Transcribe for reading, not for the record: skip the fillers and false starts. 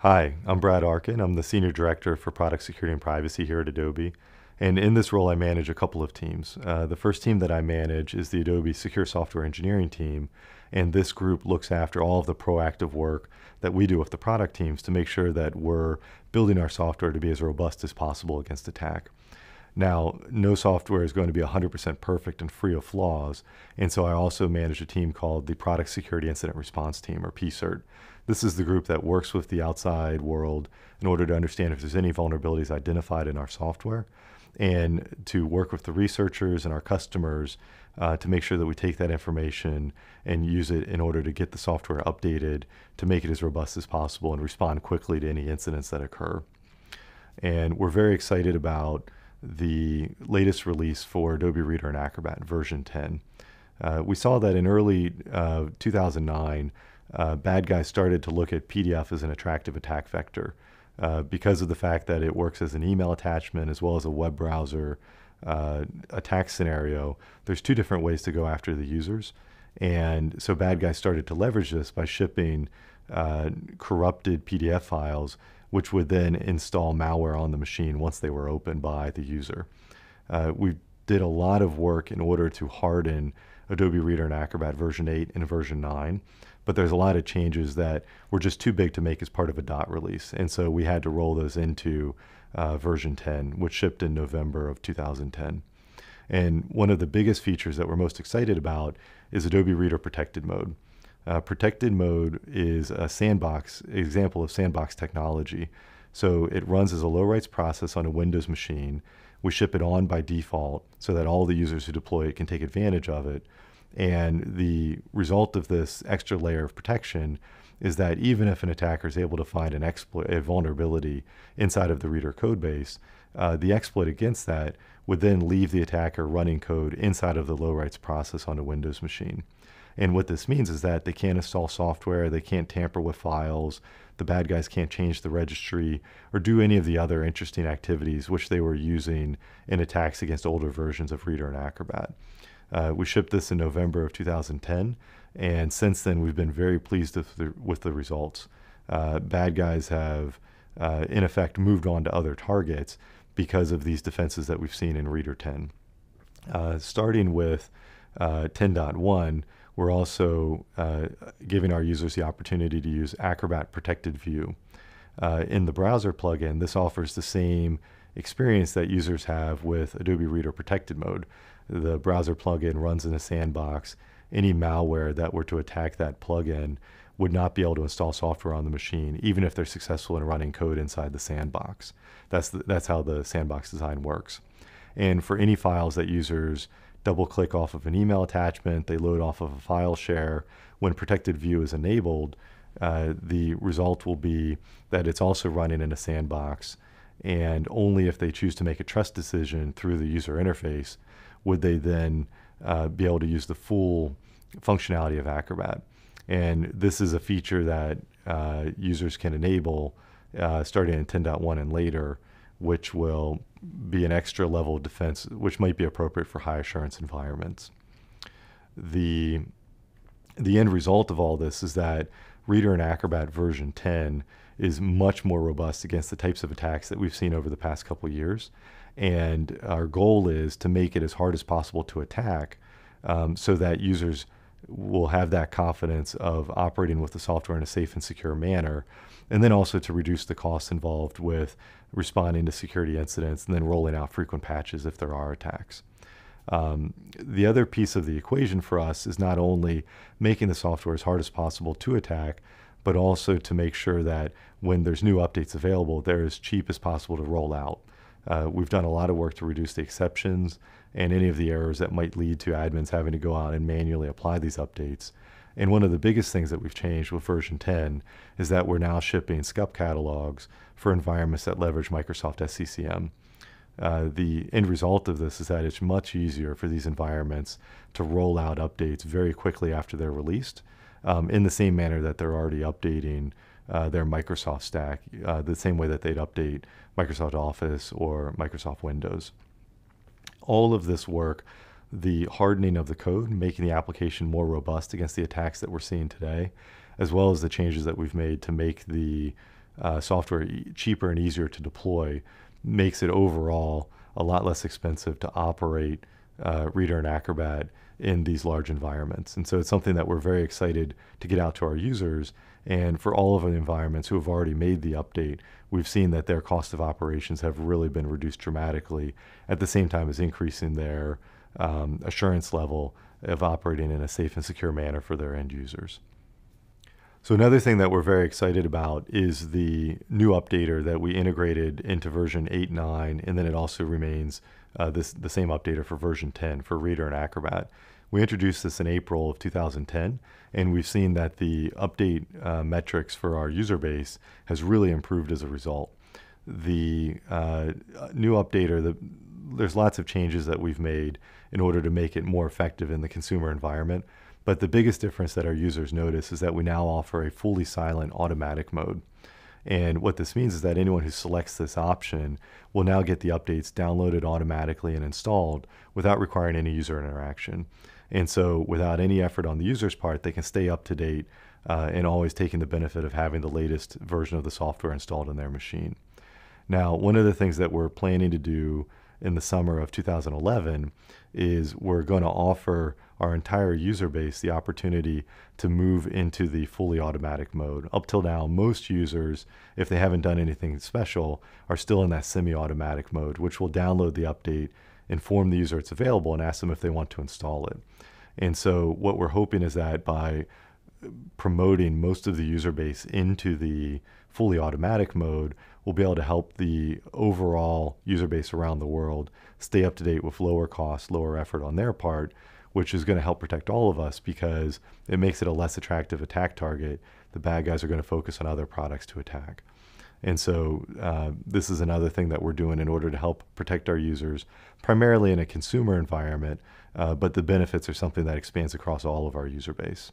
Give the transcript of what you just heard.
Hi, I'm Brad Arkin. I'm the Senior Director for Product Security and Privacy here at Adobe. And in this role, I manage a couple of teams. The first team that I manage is the Adobe Secure Software Engineering team. And this group looks after all of the proactive work that we do with the product teams to make sure that we're building our software to be as robust as possible against attack. Now, no software is going to be 100% perfect and free of flaws, and so I also manage a team called the Product Security Incident Response Team, or PSIRT. This is the group that works with the outside world in order to understand if there's any vulnerabilities identified in our software, and to work with the researchers and our customers to make sure that we take that information and use it in order to get the software updated to make it as robust as possible and respond quickly to any incidents that occur. And we're very excited about the latest release for Adobe Reader and Acrobat, version 10. We saw that in early 2009, bad guys started to look at PDF as an attractive attack vector because of the fact that it works as an email attachment as well as a web browser attack scenario. There's two different ways to go after the users. And so bad guys started to leverage this by shipping corrupted PDF files, which would then install malware on the machine once they were opened by the user. We did a lot of work in order to harden Adobe Reader and Acrobat version 8 and version 9, but there's a lot of changes that were just too big to make as part of a dot release. And so we had to roll those into version 10, which shipped in November of 2010. And one of the biggest features that we're most excited about is Adobe Reader Protected Mode. Protected mode is a sandbox example of sandbox technology. So it runs as a low rights process on a Windows machine. We ship it on by default so that all the users who deploy it can take advantage of it. And the result of this extra layer of protection is that even if an attacker is able to find an exploit, a vulnerability inside of the Reader code base, the exploit against that would then leave the attacker running code inside of the low rights process on a Windows machine. And what this means is that they can't install software, they can't tamper with files, the bad guys can't change the registry or do any of the other interesting activities which they were using in attacks against older versions of Reader and Acrobat. We shipped this in November of 2010, and since then we've been very pleased with the results. Bad guys have, in effect, moved on to other targets because of these defenses that we've seen in Reader 10. Starting with 10.1, we're also giving our users the opportunity to use Acrobat Protected View. In the browser plugin, this offers the same experience that users have with Adobe Reader Protected Mode. The browser plugin runs in a sandbox. Any malware that were to attack that plugin would not be able to install software on the machine, even if they're successful in running code inside the sandbox. That's how the sandbox design works. And for any files that users double click off of an email attachment, they load off of a file share, when Protected View is enabled, the result will be that it's also running in a sandbox, and only if they choose to make a trust decision through the user interface would they then be able to use the full functionality of Acrobat. And this is a feature that users can enable starting in 10.1 and later, which will be an extra level of defense, which might be appropriate for high assurance environments. The end result of all this is that Reader and Acrobat version 10 is much more robust against the types of attacks that we've seen over the past couple of years. And our goal is to make it as hard as possible to attack so that users will have that confidence of operating with the software in a safe and secure manner, and then also to reduce the costs involved with responding to security incidents and then rolling out frequent patches if there are attacks. The other piece of the equation for us is not only making the software as hard as possible to attack, but also to make sure that when there's new updates available, they're as cheap as possible to roll out. We've done a lot of work to reduce the exceptions and any of the errors that might lead to admins having to go out and manually apply these updates. And one of the biggest things that we've changed with version 10 is that we're now shipping SCUP catalogs for environments that leverage Microsoft SCCM. The end result of this is that it's much easier for these environments to roll out updates very quickly after they're released, in the same manner that they're already updating their Microsoft stack, the same way that they'd update Microsoft Office or Microsoft Windows. All of this work, the hardening of the code, making the application more robust against the attacks that we're seeing today, as well as the changes that we've made to make the software cheaper and easier to deploy makes it overall a lot less expensive to operate Reader and Acrobat in these large environments. And so it's something that we're very excited to get out to our users. And for all of the environments who have already made the update, we've seen that their cost of operations have really been reduced dramatically, at the same time as increasing their assurance level of operating in a safe and secure manner for their end users. So another thing that we're very excited about is the new updater that we integrated into version 8.9, and then it also remains the same updater for version 10 for Reader and Acrobat. We introduced this in April of 2010, and we've seen that the update metrics for our user base has really improved as a result. The new updater, there's lots of changes that we've made in order to make it more effective in the consumer environment. But the biggest difference that our users notice is that we now offer a fully silent automatic mode. And what this means is that anyone who selects this option will now get the updates downloaded automatically and installed without requiring any user interaction. And so without any effort on the user's part, they can stay up to date and always taking the benefit of having the latest version of the software installed on their machine. Now, one of the things that we're planning to do in the summer of 2011 is we're going to offer our entire user base the opportunity to move into the fully automatic mode. Up till now, most users, if they haven't done anything special, are still in that semi-automatic mode, which will download the update, inform the user it's available, and ask them if they want to install it. And so what we're hoping is that by promoting most of the user base into the fully automatic mode, we'll be able to help the overall user base around the world stay up to date with lower cost, lower effort on their part, which is going to help protect all of us because it makes it a less attractive attack target. The bad guys are going to focus on other products to attack. And so this is another thing that we're doing in order to help protect our users, primarily in a consumer environment, but the benefits are something that expands across all of our user base.